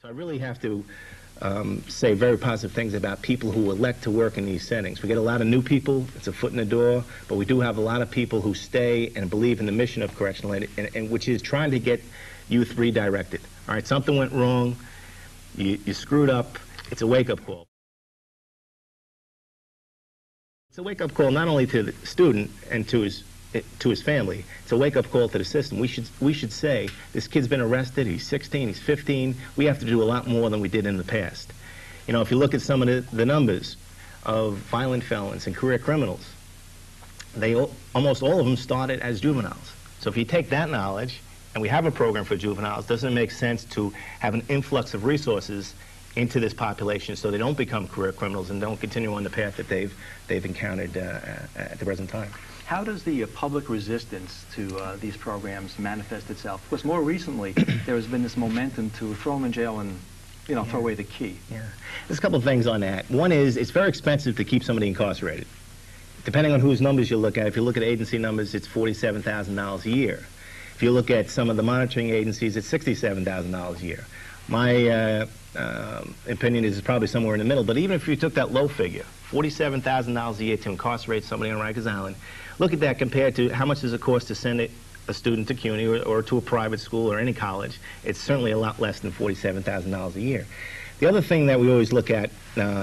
So I really have to say very positive things about people who elect to work in these settings. We get a lot of new people, it's a foot in the door, but we do have a lot of people who stay and believe in the mission of correctional ed, and which is trying to get youth redirected. All right, something went wrong, you screwed up, it's a wake-up call. It's a wake-up call not only to the student and to his family. It's a wake-up call to the system. We should say, this kid's been arrested, he's 16, he's 15, we have to do a lot more than we did in the past. You know, if you look at some of the numbers of violent felons and career criminals, almost all of them started as juveniles. So if you take that knowledge, and we have a program for juveniles, doesn't it make sense to have an influx of resources into this population so they don't become career criminals and don't continue on the path that they've encountered at the present time? How does the public resistance to these programs manifest itself? Because more recently, there has been this momentum to throw them in jail and, you know, throw away the key. Yeah. There's a couple of things on that. One is, it's very expensive to keep somebody incarcerated. Depending on whose numbers you look at, if you look at agency numbers, it's $47,000 a year. If you look at some of the monitoring agencies, it's $67,000 a year. My opinion is probably somewhere in the middle, but even if you took that low figure, $47,000 a year to incarcerate somebody on Rikers Island, look at that compared to how much does it cost to send a student to CUNY or to a private school or any college. It's certainly a lot less than $47,000 a year. The other thing that we always look at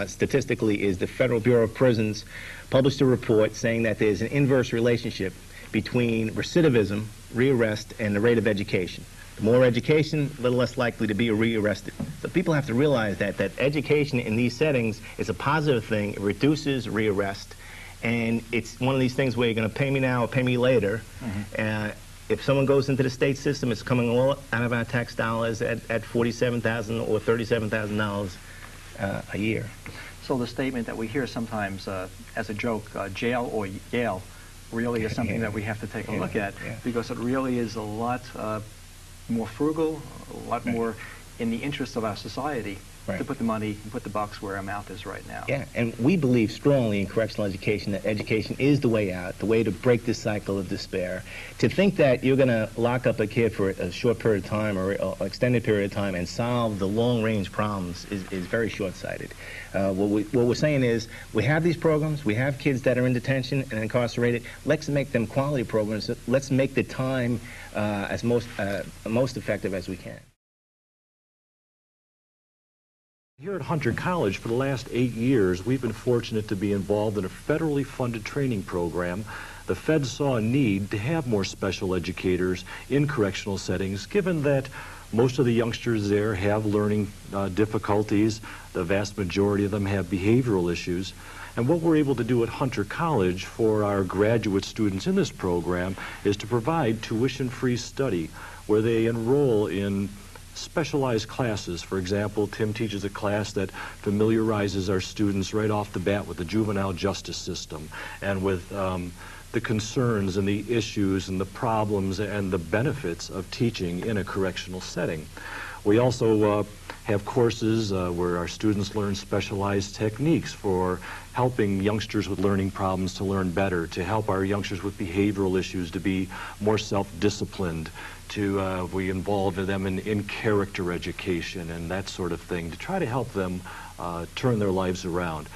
statistically is the Federal Bureau of Prisons published a report saying that there's an inverse relationship between recidivism, rearrest, and the rate of education. The more education, a little less likely to be rearrested. So people have to realize that education in these settings is a positive thing. It reduces rearrest, and it's one of these things where you're going to pay me now or pay me later. Mm-hmm. If someone goes into the state system, it's coming all out of our tax dollars at $47,000 or $37,000 a year. So the statement that we hear sometimes as a joke, jail or Yale, really is something that we have to take a look at, because it really is a lot more frugal, a lot more in the interest of our society to put the money and put the bucks where our mouth is right now. Yeah, and we believe strongly in correctional education, that education is the way out, the way to break this cycle of despair. To think that you're going to lock up a kid for a short period of time or an extended period of time and solve the long-range problems is very short-sighted. What we're saying is, we have these programs, we have kids that are in detention and incarcerated. Let's make them quality programs. Let's make the time as most effective as we can. Here at Hunter College, for the last 8 years, we've been fortunate to be involved in a federally funded training program. The feds saw a need to have more special educators in correctional settings, given that most of the youngsters there have learning difficulties. The vast majority of them have behavioral issues. And what we're able to do at Hunter College for our graduate students in this program is to provide tuition-free study, where they enroll in specialized classes. For example, Tim teaches a class that familiarizes our students right off the bat with the juvenile justice system and with the concerns and the issues and the problems and the benefits of teaching in a correctional setting. We also have courses where our students learn specialized techniques for helping youngsters with learning problems to learn better, to help our youngsters with behavioral issues to be more self-disciplined, we involve them in character education and that sort of thing to try to help them turn their lives around.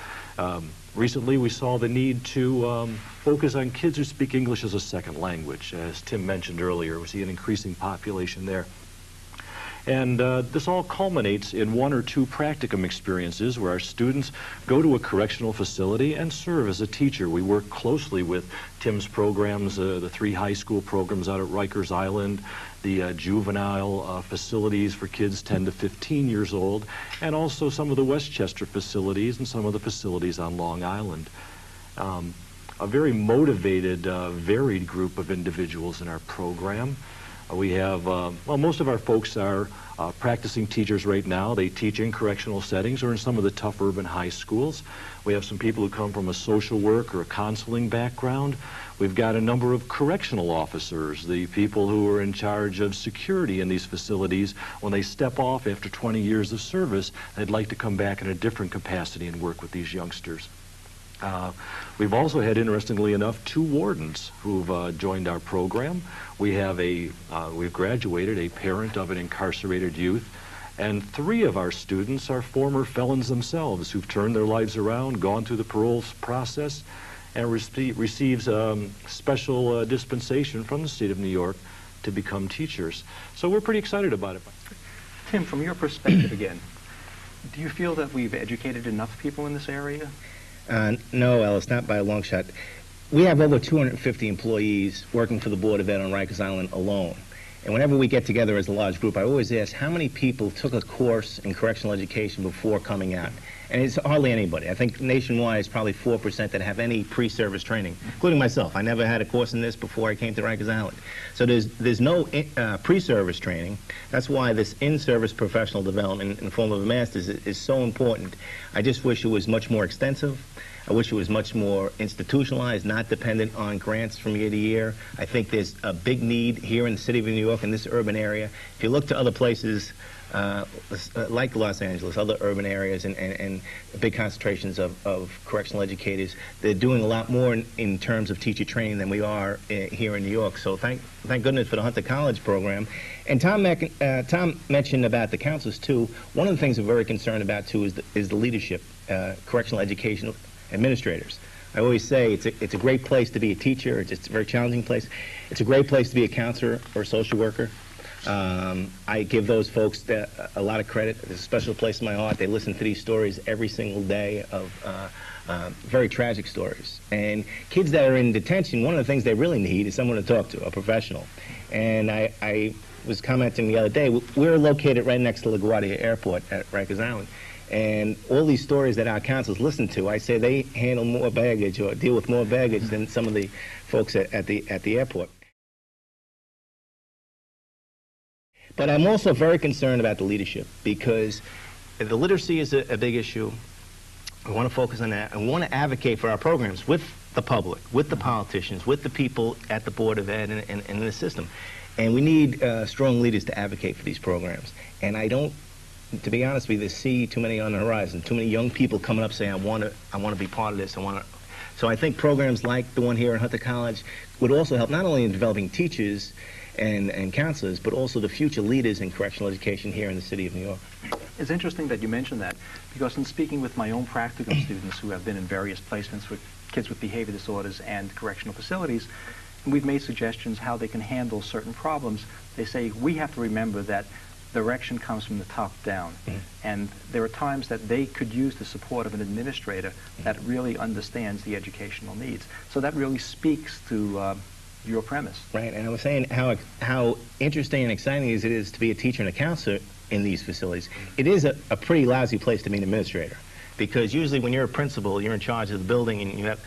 Recently we saw the need to focus on kids who speak English as a second language. As Tim mentioned earlier, we see an increasing population there. And this all culminates in 1 or 2 practicum experiences where our students go to a correctional facility and serve as a teacher. We work closely with Tim's programs, the 3 high school programs out at Rikers Island, the juvenile facilities for kids 10 to 15 years old, and also some of the Westchester facilities and some of the facilities on Long Island. A very motivated, varied group of individuals in our program. We have, well, most of our folks are practicing teachers right now. They teach in correctional settings or in some of the tough urban high schools. We have some people who come from a social work or a counseling background. We've got a number of correctional officers, the people who are in charge of security in these facilities. When they step off after 20 years of service, they'd like to come back in a different capacity and work with these youngsters. We've also had, interestingly enough, 2 wardens who've joined our program. We have we've graduated a parent of an incarcerated youth, And 3 of our students are former felons themselves who've turned their lives around, gone through the parole process, and receives special dispensation from the state of New York to become teachers. So we're pretty excited about it. Tim, from your perspective again, do you feel that we've educated enough people in this area? No, Ellis, not by a long shot. We have over 250 employees working for the Board of Ed on Rikers Island alone. And whenever we get together as a large group, I always ask how many people took a course in correctional education before coming out. And it's hardly anybody. I think nationwide it's probably 4% that have any pre-service training, including myself. I never had a course in this before I came to Rikers Island. So there's no pre-service training. That's why this in-service professional development in the form of a master's is so important. I just wish it was much more extensive. I wish it was much more institutionalized, not dependent on grants from year to year. I think there's a big need here in the city of New York, in this urban area. If you look to other places like Los Angeles, other urban areas, and big concentrations of correctional educators, they're doing a lot more in terms of teacher training than we are here in New York. So thank goodness for the Hunter College program. And Tom mentioned about the counselors too. One of the things we're very concerned about too is the leadership, correctional education administrators. I always say it's a great place to be a teacher. It's a very challenging place. It's a great place to be a counselor or a social worker. I give those folks a lot of credit. There's a special place in my heart. They listen to these stories every single day of very tragic stories. And kids that are in detention, one of the things they really need is someone to talk to, a professional. And I was commenting the other day, we're located right next to LaGuardia Airport at Rikers Island. And all these stories that our counselors listen to, I say they handle more baggage or deal with more baggage than some of the folks at the airport. But I'm also very concerned about the leadership, because the literacy is a big issue. I want to focus on that. I want to advocate for our programs with the public, with the politicians, with the people at the Board of Ed and in the system. And we need strong leaders to advocate for these programs. And I don't, to be honest with you, see too many on the horizon, too many young people coming up saying, I want to be part of this. So I think programs like the one here at Hunter College would also help not only in developing teachers and counselors, but also the future leaders in correctional education here in the city of New York. It's interesting that you mentioned that, because in speaking with my own practicum students who have been in various placements with kids with behavior disorders and correctional facilities, and we've made suggestions how they can handle certain problems. They say, we have to remember that direction comes from the top down. And there are times that they could use the support of an administrator that really understands the educational needs. So that really speaks to your premise. Right, and I was saying how interesting and exciting it is to be a teacher and a counselor in these facilities. It is a pretty lousy place to be an administrator, because usually when you're a principal, you're in charge of the building, and you have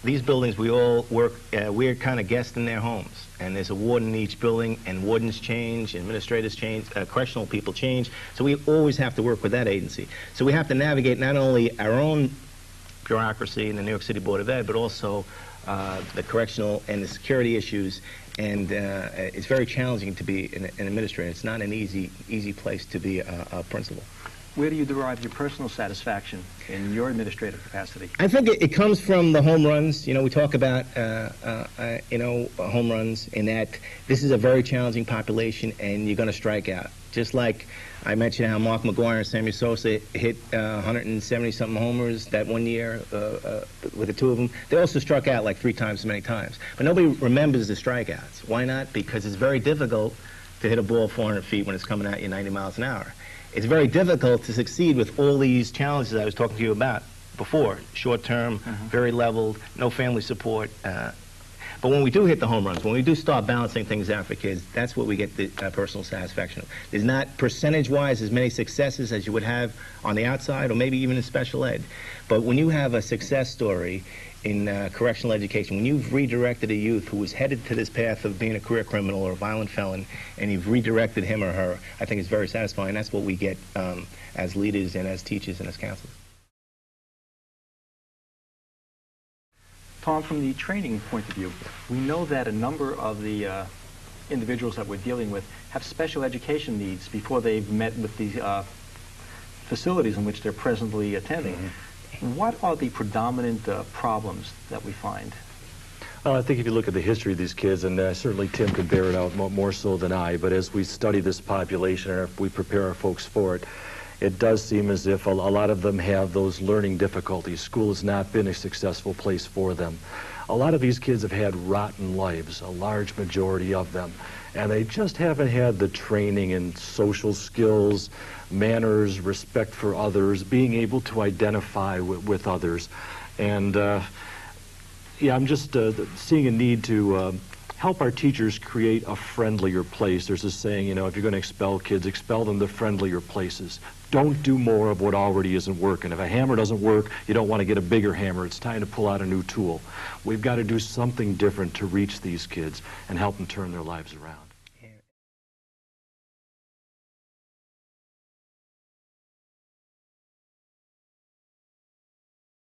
these buildings, we all work, we're kind of guests in their homes, and there's a warden in each building, and wardens change, administrators change, correctional people change, so we always have to work with that agency. So we have to navigate not only our own bureaucracy in the New York City Board of Ed, but also the correctional and the security issues, and it's very challenging to be an administrator. It's not an easy place to be a principal. Where do you derive your personal satisfaction in your administrative capacity? I think it comes from the home runs. You know, we talk about, home runs, in that this is a very challenging population, and you're going to strike out. Just like I mentioned how Mark McGuire and Sammy Sosa hit 170-something homers that one year with the two of them. They also struck out like 3 times as many times. But nobody remembers the strikeouts. Why not? Because it's very difficult to hit a ball 400 feet when it's coming at you 90 miles an hour. It's very difficult to succeed with all these challenges I was talking to you about before. Short term, very leveled, no family support. But when we do hit the home runs, when we do start balancing things out for kids, that's what we get the personal satisfaction of. There's not percentage-wise as many successes as you would have on the outside, or maybe even in special ed. But when you have a success story in correctional education, when you've redirected a youth who was headed to this path of being a career criminal or a violent felon, and you've redirected him or her, I think it's very satisfying. That's what we get as leaders and as teachers and as counselors. Tom, from the training point of view, we know that a number of the individuals that we're dealing with have special education needs before they've met with the facilities in which they're presently attending. What are the predominant problems that we find? I think if you look at the history of these kids, and certainly Tim could bear it out more so than I, but as we study this population and we prepare our folks for it, it does seem as if a lot of them have those learning difficulties. School has not been a successful place for them. A lot of these kids have had rotten lives, a large majority of them, and they just haven't had the training in social skills, manners, respect for others, being able to identify with others. And yeah, I'm just seeing a need to help our teachers create a friendlier place. There's a saying, you know, if you're going to expel kids, expel them to friendlier places. Don't do more of what already isn't working. If a hammer doesn't work, you don't want to get a bigger hammer. It's time to pull out a new tool. We've got to do something different to reach these kids and help them turn their lives around.